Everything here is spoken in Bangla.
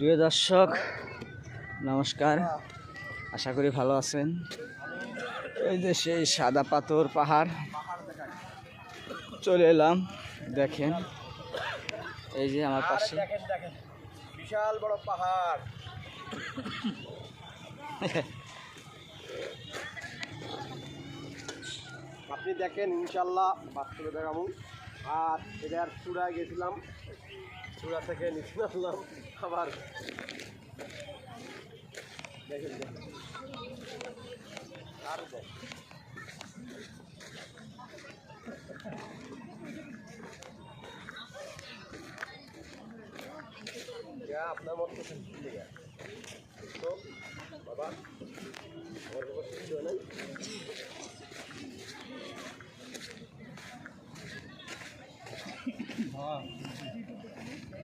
প্রিয় দর্শক নমস্কার, আশা করি ভালো আছেন। এই যে সেই সাদা পাথর পাহাড় চলে এলাম, দেখেন এই যে আমার পাশে বিশাল বড় পাহাড়। আপনি দেখেন, ইনশাল্লাহ বাস্তবে দেখাবো। আর এটার চূড়ায় গেছিলাম, চূড়া থেকে নিচে নামলাম আবার। দেখেন দেখেন আর দেখ আপনার মতো তো বাবা আমার কিছু নাই।